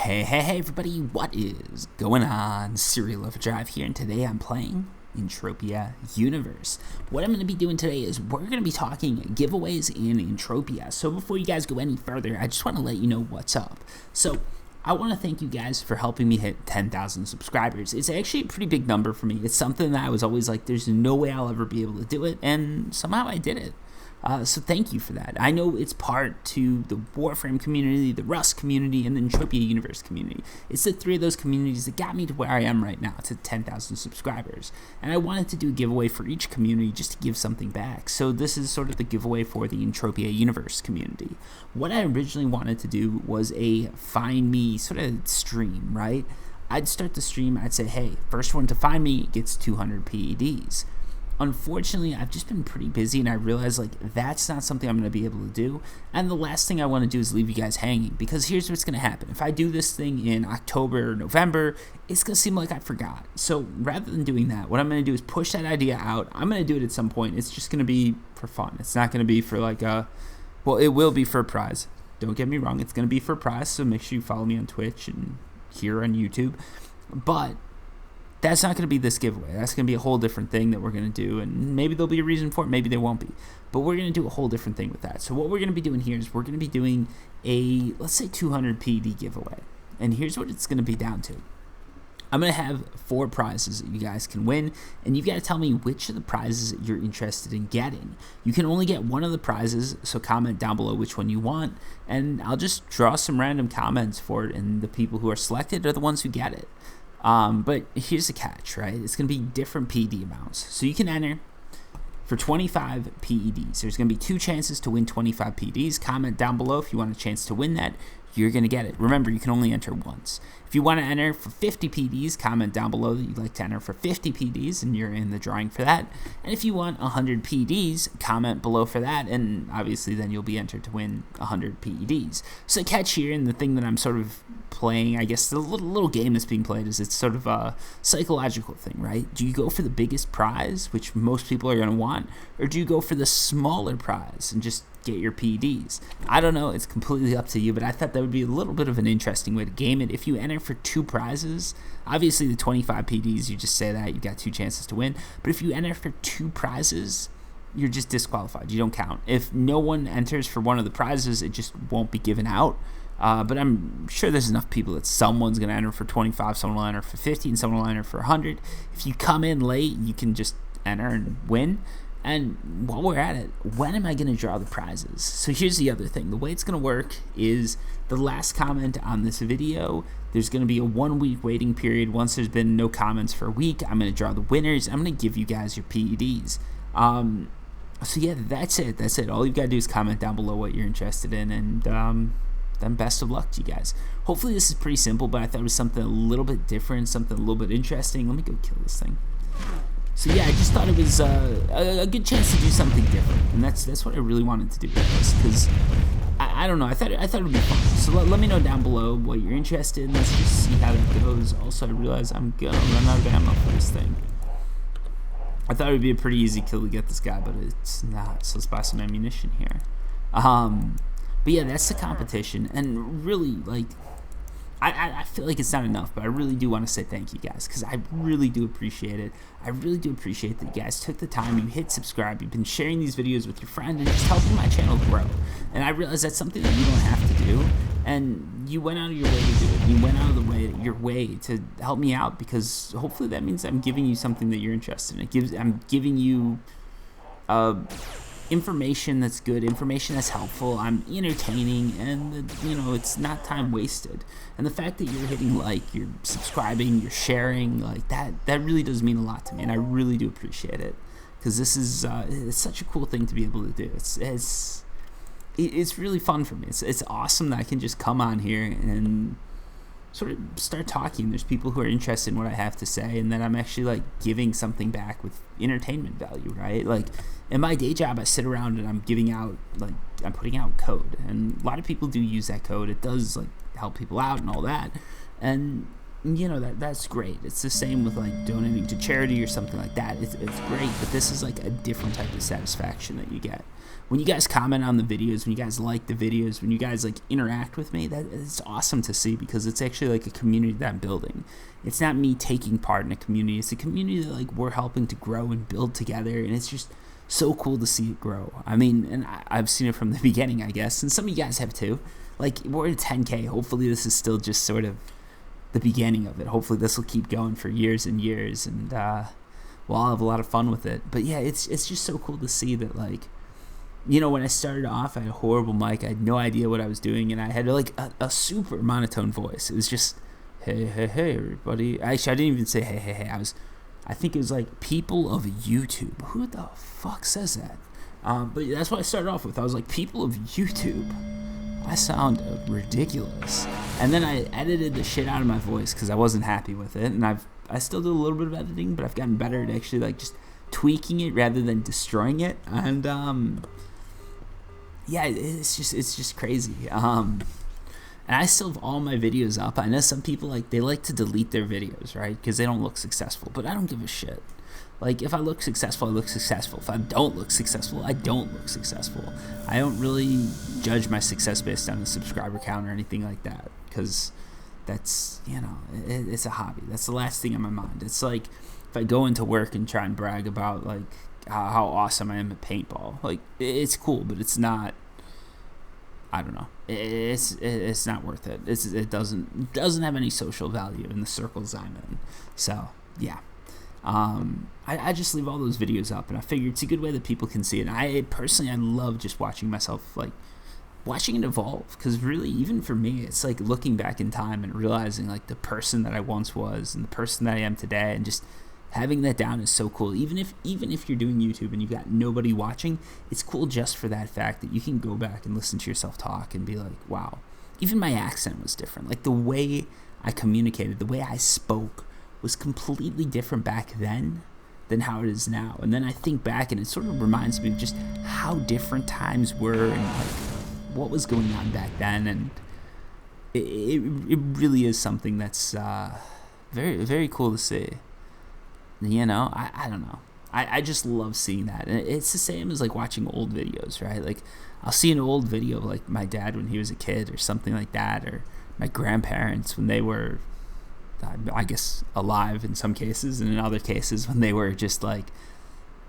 Hey everybody, what is going on? Serial Overdrive here, and today I'm playing Entropia Universe. What I'm going to be doing today is we're going to be talking giveaways in Entropia. So before you guys go any further, I just want to let you know what's up. So I want to thank you guys for helping me hit 10,000 subscribers. It's actually a pretty big number for me. It's something that I was always like, there's no way I'll ever be able to do it, and somehow I did it. So thank you for that. I know it's part to the Warframe community, the Rust community, and the Entropia Universe community. It's the three of those communities that got me to where I am right now, to 10,000 subscribers. And I wanted to do a giveaway for each community just to give something back. So this is sort of the giveaway for the Entropia Universe community. What I originally wanted to do was a find me sort of stream, right? I'd start the stream, I'd say, hey, first one to find me gets 200 PEDs. Unfortunately, I've just been pretty busy, and I realized like that's not something I'm going to be able to do. And the last thing I want to do is leave you guys hanging, because here's what's going to happen. If I do this thing in October or November, it's going to seem like I forgot. So rather than doing that, what I'm going to do is push that idea out. I'm going to do it at some point. It's just going to be for fun. It's not going to be for like well, it will be for a prize. Don't get me wrong. It's going to be for a prize, so make sure you follow me on Twitch and here on YouTube. But that's not going to be this giveaway. That's going to be a whole different thing that we're going to do, and maybe there'll be a reason for it, maybe there won't be. But we're going to do a whole different thing with that. So what we're going to be doing here is we're going to be doing a, let's say, 200 PED giveaway. And here's what it's going to be down to. I'm going to have 4 prizes that you guys can win, and you've got to tell me which of the prizes you're interested in getting. You can only get one of the prizes, so comment down below which one you want, and I'll just draw some random comments for it, and the people who are selected are the ones who get it. But here's the catch, right? It's going to be different PED amounts. So you can enter for 25 PEDs. There's going to be 2 chances to win 25 PEDs. Comment down below if you want a chance to win that. You're going to get it. Remember, you can only enter once. If you want to enter for 50 PEDs, comment down below that you'd like to enter for 50 PEDs, and you're in the drawing for that. And if you want 100 PEDs, comment below for that, and obviously then you'll be entered to win 100 PEDs. So the catch here, and the thing that I'm sort of playing, I guess the little game that's being played, is it's sort of a psychological thing, right? Do you go for the biggest prize, which most people are going to want, or do you go for the smaller prize and just get your PEDs? I don't know, it's completely up to you, but I thought that would be a little bit of an interesting way to game it. If you enter for 2 prizes, obviously the 25 PEDs, you just say that, you got 2 chances to win, but if you enter for 2 prizes, you're just disqualified, you don't count. If no one enters for one of the prizes, it just won't be given out. But I'm sure there's enough people that someone's going to enter for 25, someone will enter for 50, and someone will enter for 100. If you come in late, you can just enter and win. And while we're at it, when am I going to draw the prizes? So here's the other thing. The way it's going to work is the last comment on this video, there's going to be a 1-week waiting period. Once there's been no comments for a week, I'm going to draw the winners. I'm going to give you guys your PEDs. So yeah, that's it. All you've got to do is comment down below what you're interested in, and then best of luck to you guys. Hopefully this is pretty simple, but I thought it was something a little bit different, something a little bit interesting. Let me go kill this thing. So yeah, I just thought it was a good chance to do something different, and that's what I really wanted to do with this, because I don't know, I thought it would be fun. So let me know down below what you're interested in. Let's just see how that goes. Also, I realize I'm gonna run out of ammo for this thing. I thought it would be a pretty easy kill to get this guy, but it's not. So let's buy some ammunition here. But yeah, that's the competition, and really, like, I feel like it's not enough, but I really do want to say thank you guys, because I really do appreciate it. I really do appreciate that you guys took the time, you hit subscribe, you've been sharing these videos with your friend, and just helping my channel grow. And I realize that's something that you don't have to do, and you went out of your way to do it. You went out of your way to help me out, because hopefully that means I'm giving you something that you're interested in. I'm giving you information that's good, information that's helpful, I'm entertaining, and you know, it's not time wasted. And the fact that you're hitting like, you're subscribing, you're sharing, like that really does mean a lot to me, and I really do appreciate it, because this is it's such a cool thing to be able to do. It's really fun for me. It's awesome that I can just come on here and sort of start talking. There's people who are interested in what I have to say, and then I'm actually like giving something back with entertainment value, right? Like in my day job, I sit around and I'm giving out, like, I'm putting out code, and a lot of people do use that code. It does like help people out and all that, and you know, that's great. It's the same with like donating to charity or something like that. It's great, but this is like a different type of satisfaction that you get when you guys comment on the videos, when you guys like the videos, when you guys like interact with me. That it's awesome to see, because it's actually like a community that I'm building. It's not me taking part in a community. It's a community that like we're helping to grow and build together, and it's just so cool to see it grow. I mean, and I've seen it from the beginning, I guess, and some of you guys have too. Like, we're at 10K. Hopefully this is still just sort of the beginning of it. Hopefully this will keep going for years and years, and we'll all have a lot of fun with it. But yeah, it's just so cool to see that, like, you know, when I started off, I had a horrible mic. I had no idea what I was doing, and I had like a super monotone voice. It was just, hey, hey, hey, everybody. Actually, I didn't even say hey, hey, hey. I think it was like, people of YouTube. Who the fuck says that? But that's what I started off with. I was like, people of YouTube. I sound ridiculous. And then I edited the shit out of my voice because I wasn't happy with it. And I still do a little bit of editing, but I've gotten better at actually like just tweaking it rather than destroying it. And yeah, it's just crazy. And I still have all my videos up. I know some people they like to delete their videos, right? Because they don't look successful. But I don't give a shit. Like, if I look successful, I look successful. If I don't look successful, I don't look successful. I don't really judge my success based on a subscriber count or anything like that, because that's, you know, it's a hobby. That's the last thing on my mind. It's like if I go into work and try and brag about like how awesome I am at paintball. Like, it's cool, but it's not. I don't know. It's not worth it. It doesn't have any social value in the circles I'm in. So yeah. I just leave all those videos up, and I figure it's a good way that people can see it. And I love just watching myself, like watching it evolve, because really, even for me, it's like looking back in time and realizing like the person that I once was and the person that I am today, and just having that down is so cool. Even if you're doing YouTube and you've got nobody watching, it's cool just for that fact that you can go back and listen to yourself talk and be like, wow, even my accent was different. Like, the way I communicated, the way I spoke was completely different back then than how it is now. And then I think back, and it sort of reminds me of just how different times were, and like what was going on back then. And it really is something that's very, very cool to see. You know, I don't know. I just love seeing that. And it's the same as like watching old videos, right? Like, I'll see an old video of like my dad when he was a kid or something like that, or my grandparents when they were, I guess, alive in some cases, and in other cases when they were just like,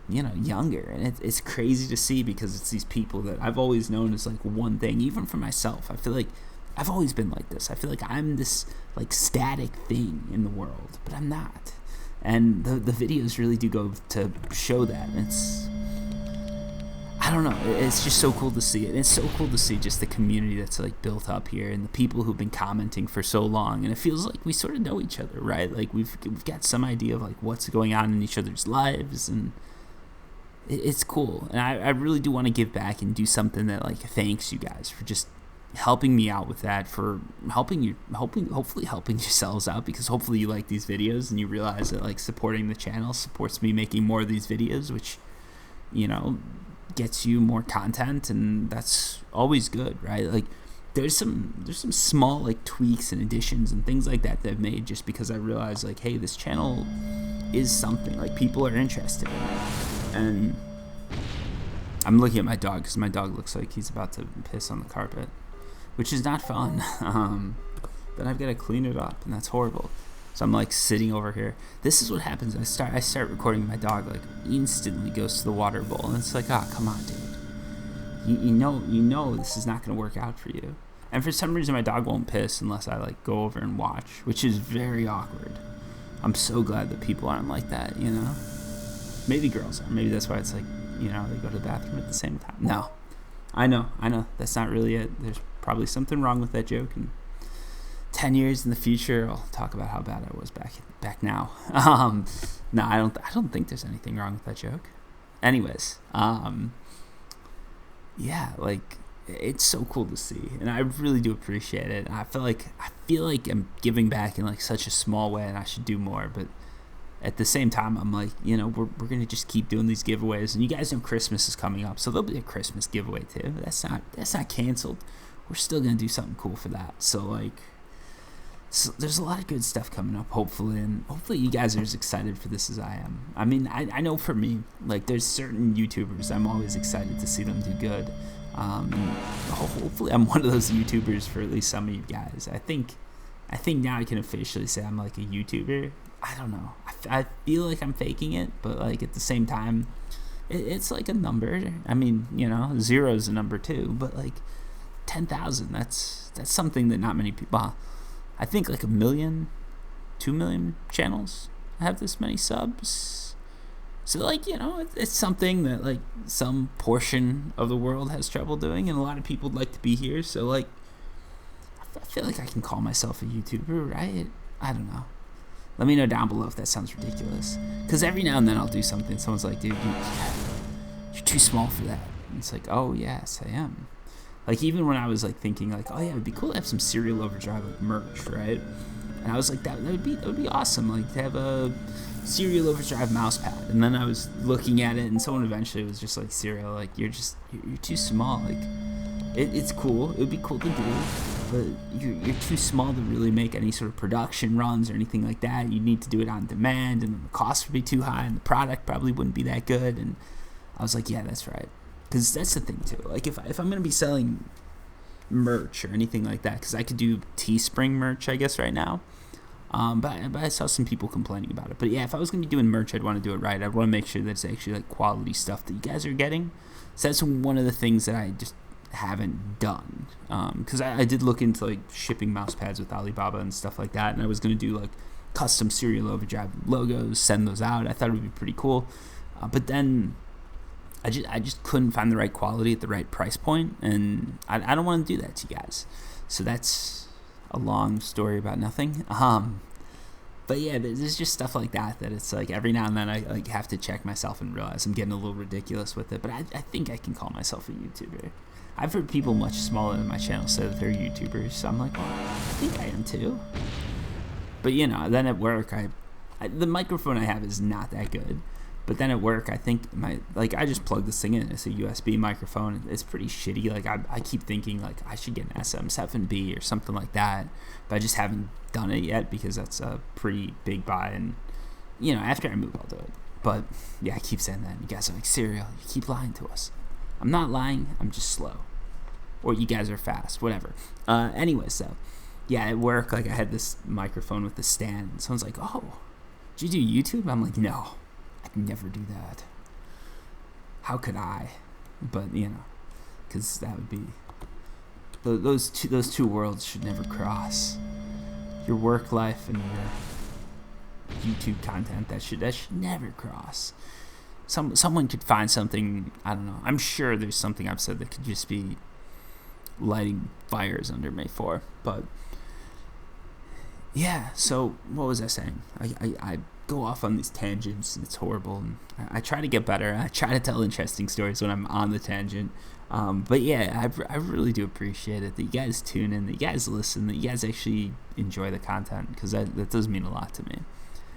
you know, younger. And it's crazy to see, because it's these people that I've always known as like one thing. Even for myself, I feel like I've always been like this. I feel like I'm this like static thing in the world, but I'm not. And the videos really do go to show that. And I don't know, it's just so cool to see it. And it's so cool to see just the community that's like built up here, and the people who've been commenting for so long. And it feels like we sort of know each other, right? Like, we've got some idea of like what's going on in each other's lives, and it's cool. And I really do want to give back and do something that like thanks you guys for just helping me out with that, for hopefully helping yourselves out, because hopefully you like these videos and you realize that like supporting the channel supports me making more of these videos, which, you know, gets you more content, and that's always good, right? Like, there's some small like tweaks and additions and things like that I've made just because I realized like, hey, this channel is something like people are interested in it. And I'm looking at my dog, because my dog looks like he's about to piss on the carpet, which is not fun. But I've got to clean it up, and that's horrible. So I'm like sitting over here. This is what happens. I start recording. My dog like instantly goes to the water bowl, and it's like, oh, come on, dude. You know this is not going to work out for you. And for some reason, my dog won't piss unless I like go over and watch, which is very awkward. I'm so glad that people aren't like that, you know. Maybe girls are. Maybe that's why it's like, you know, they go to the bathroom at the same time. No, I know. That's not really it. There's probably something wrong with that joke, and 10 years in the future, I'll talk about how bad I was back now. No, I don't think there's anything wrong with that joke. Anyways, yeah, like, it's so cool to see, and I really do appreciate it. I feel like I'm giving back in like such a small way, and I should do more. But at the same time, I'm like, you know, we're gonna just keep doing these giveaways, and you guys know Christmas is coming up, so there'll be a Christmas giveaway too. That's not canceled. We're still gonna do something cool for that. So like, So there's a lot of good stuff coming up, hopefully, and hopefully you guys are as excited for this as I am. I mean, I know for me, like, there's certain YouTubers I'm always excited to see them do good. And hopefully I'm one of those YouTubers for at least some of you guys. I think now I can officially say I'm like a YouTuber. I don't know. I feel like I'm faking it, but like at the same time, it's like a number. I mean, 0 is a number too, but like 10,000, that's something that not many people. I think like 1 million, 2 million channels have this many subs. So like, it's something that like some portion of the world has trouble doing, and a lot of people would like to be here. So like, I feel like I can call myself a YouTuber, right? I don't know. Let me know down below if that sounds ridiculous. Because every now and then I'll do something. Someone's like, dude, you're too small for that. And it's like, oh, yes, I am. Like, even when I was, like, thinking, like, oh, yeah, it'd be cool to have some Serial Overdrive, like, merch, right? And I was like, that would be awesome, like, to have a Serial Overdrive mouse pad. And then I was looking at it, and someone eventually was just like, Serial, like, you're too small. Like, it's cool. It would be cool to do, but you're too small to really make any sort of production runs or anything like that. You need to do it on demand, and the cost would be too high, and the product probably wouldn't be that good. And I was like, yeah, that's right. Because that's the thing, too. Like, if I'm going to be selling merch or anything like that, because I could do Teespring merch, I guess, right now. But I saw some people complaining about it. But, yeah, if I was going to be doing merch, I'd want to do it right. I'd want to make sure that it's actually, like, quality stuff that you guys are getting. So that's one of the things that I just haven't done. Because I did look into, like, shipping mouse pads with Alibaba and stuff like that. And I was going to do, like, custom Serial Overdrive logos, send those out. I thought it would be pretty cool. But then I just couldn't find the right quality at the right price point, and I don't want to do that to you guys. So that's a long story about nothing. But yeah, there's just stuff like that it's like every now and then I like have to check myself and realize I'm getting a little ridiculous with it. But I think I can call myself a YouTuber. I've heard people much smaller than my channel say that they're YouTubers, so I'm like, well, I think I am too. But then at work, the microphone I have is not that good. But then at work, I think I just plugged this thing in. It's a USB microphone. It's pretty shitty. Like I keep thinking like I should get an SM7B or something like that, but I just haven't done it yet because that's a pretty big buy. And after I move, I'll do it. But yeah, I keep saying that. And you guys are like, Serial, you keep lying to us. I'm not lying. I'm just slow, or you guys are fast. Whatever. Anyways, so yeah, at work, like I had this microphone with the stand. And someone's like, oh, did you do YouTube? I'm like, no. I'd never do that. How could I? But because that would be those two worlds should never cross. Your work life and your YouTube content that should never cross. Someone could find something, I don't know. I'm sure there's something I've said that could just be lighting fires under me for. But yeah. So what was I saying? I go off on these tangents, and it's horrible, and I try to get better. I try to tell interesting stories when I'm on the tangent, but yeah, I really do appreciate it that you guys tune in, that you guys listen, that you guys actually enjoy the content, because that does mean a lot to me.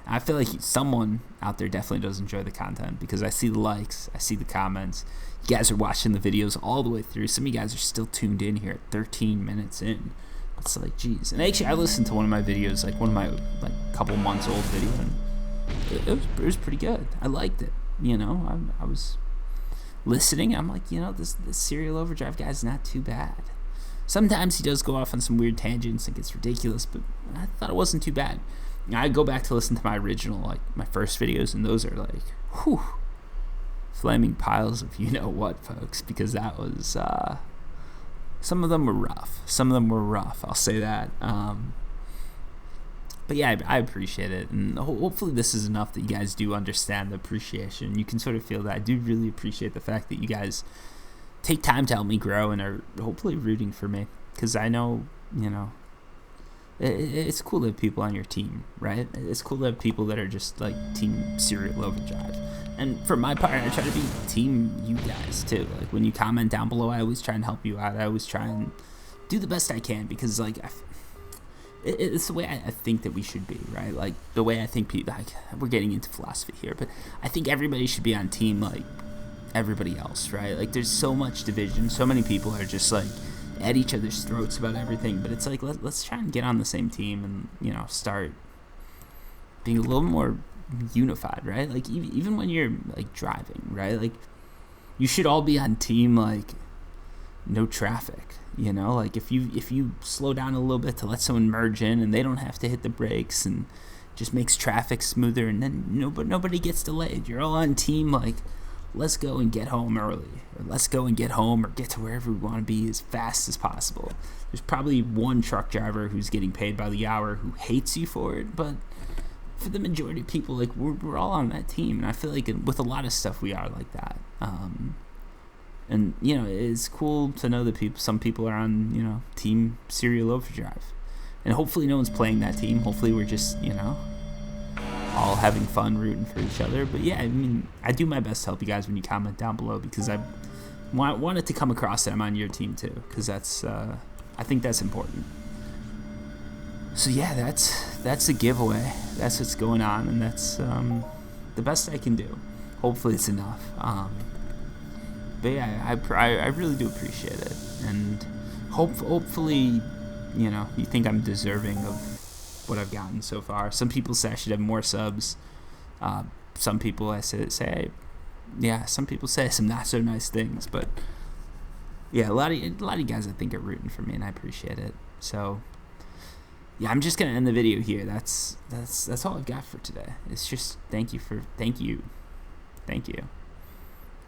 I feel like someone out there definitely does enjoy the content, because I see the likes, I see the comments. You guys are watching the videos all the way through. Some of you guys are still tuned in here at 13 minutes in. It's like, geez. And actually, I listened to one of my videos, like one of my couple months old video, and it was pretty good. I liked it. I was listening. I'm like, this Serial Overdrive guy's not too bad. Sometimes he does go off on some weird tangents and gets ridiculous, but I thought it wasn't too bad. I go back to listen to my original, like my first videos, and those are like, whew, flaming piles of what, folks, because that was some of them were rough. I'll say that. But yeah, I appreciate it, and hopefully this is enough that you guys do understand the appreciation. You can sort of feel that I do really appreciate the fact that you guys take time to help me grow and are hopefully rooting for me, because I know, it's cool to have people on your team, right? It's cool to have people that are just like team Serial Overdrive. And for my part, I try to be team you guys too. Like when you comment down below, I always try and help you out. I always try and do the best I can, because like it's the way I think that we should be, right? Like the way I think people, like, we're getting into philosophy here, but I think everybody should be on team like everybody else, right? Like there's so much division. So many people are just like at each other's throats about everything, but it's like let's try and get on the same team and, you know, start being a little more unified, right? Like even when you're like driving, right? Like you should all be on team like no traffic, you know? Like if you slow down a little bit to let someone merge in and they don't have to hit the brakes and just makes traffic smoother, and then nobody gets delayed. You're all on team like let's go and get home early, or let's go and get home or get to wherever we want to be as fast as possible. There's probably one truck driver who's getting paid by the hour who hates you for it, but for the majority of people, like we're all on that team, and I feel like with a lot of stuff we are like that. And you know, it's cool to know that some people are on, you know, Team Serial Overdrive, and hopefully no one's playing that team. Hopefully we're just, you know, all having fun rooting for each other. But yeah, I mean, I do my best to help you guys when you comment down below, because I want it to come across that I'm on your team too, because that's I think that's important. So yeah, that's the giveaway. That's what's going on, and that's the best I can do. Hopefully it's enough. But yeah, I really do appreciate it, and hopefully, you know, you think I'm deserving of what I've gotten so far. Some people say I should have more subs. Some people some people say some not so nice things, but yeah, a lot of you guys I think are rooting for me, and I appreciate it. So yeah, I'm just gonna end the video here. That's all I've got for today. It's just thank you,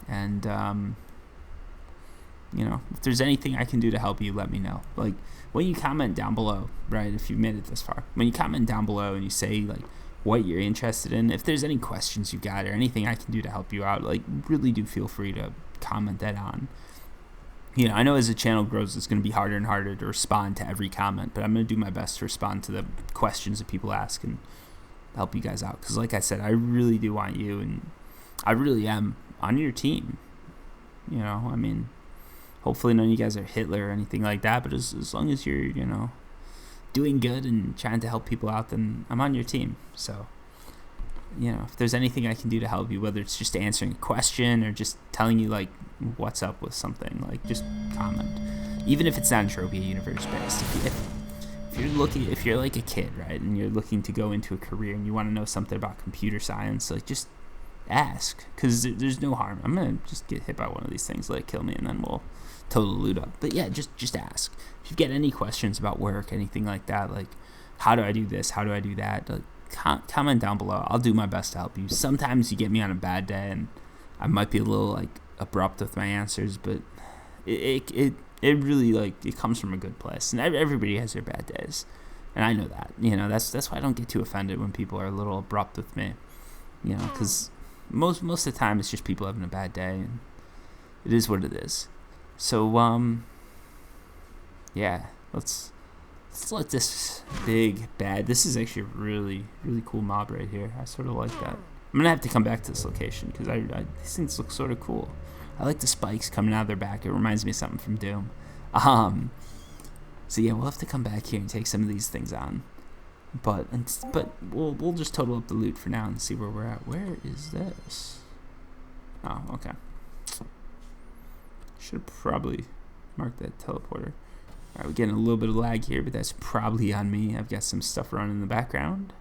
and you know, if there's anything I can do to help you, let me know. Like when you comment down below, right? If you've made it this far, when you comment down below and you say like what you're interested in, if there's any questions you got or anything I can do to help you out, like really do feel free to comment that on. You know, I know as the channel grows, it's going to be harder and harder to respond to every comment, but I'm going to do my best to respond to the questions that people ask and help you guys out. Because like I said, I really do want you, and I really am on your team. You know, I mean, hopefully none of you guys are Hitler or anything like that, but as long as you're, you know, doing good and trying to help people out, then I'm on your team. So, you know, if there's anything I can do to help you, whether it's just answering a question or just telling you like what's up with something, like just comment. Even if it's not Entropia universe based. If you're like a kid, right, and you're looking to go into a career and you want to know something about computer science, like just ask, because there's no harm. I'm gonna just get hit by one of these things, let it kill me, and then we'll total loot up. But yeah, just ask. If you get any questions about work, anything like that, like how do I do this, how do I do that, like, comment down below. I'll do my best to help you. Sometimes you get me on a bad day and I might be a little like abrupt with my answers, but it really, like, it comes from a good place, and everybody has their bad days, and I know that. You know, that's why I don't get too offended when people are a little abrupt with me, you know, because most of the time it's just people having a bad day, and it is what it is. So yeah, let's let this big bad, this is actually a really cool mob right here. I sort of like that. I'm gonna have to come back to this location because these things look sort of cool. I like the spikes coming out of their back. It reminds me of something from Doom. So yeah, we'll have to come back here and take some of these things on. But we'll just total up the loot for now and see where we're at. Where is this? Oh, okay. Should have probably marked that teleporter. All right, we're getting a little bit of lag here, but that's probably on me. I've got some stuff running in the background,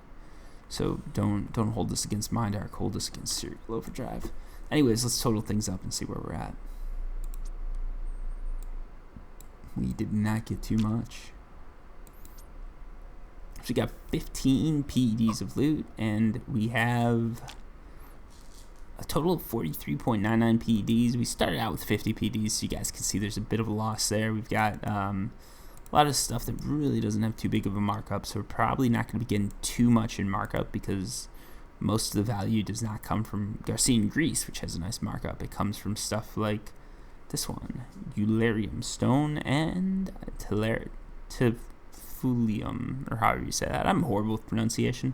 so don't hold this against Mindark. Hold this against Serial Overdrive. Anyways, let's total things up and see where we're at. We did not get too much. So we got 15 PEDs of loot, and we have a total of 43.99 PEDs. We started out with 50 PEDs, so you guys can see there's a bit of a loss there. We've got a lot of stuff that really doesn't have too big of a markup, so we're probably not going to be getting too much in markup because most of the value does not come from Garcian Grease, which has a nice markup. It comes from stuff like this one, Eularium Stone and Tefulium, or however you say that. I'm horrible with pronunciation.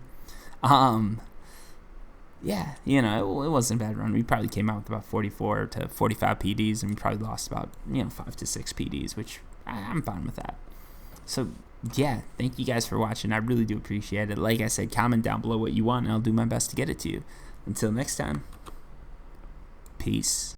Yeah, you know, it wasn't a bad run. We probably came out with about 44 to 45 PDs, and we probably lost about, 5 to 6 PDs, which I'm fine with that. So, yeah, thank you guys for watching. I really do appreciate it. Like I said, comment down below what you want, and I'll do my best to get it to you. Until next time, peace.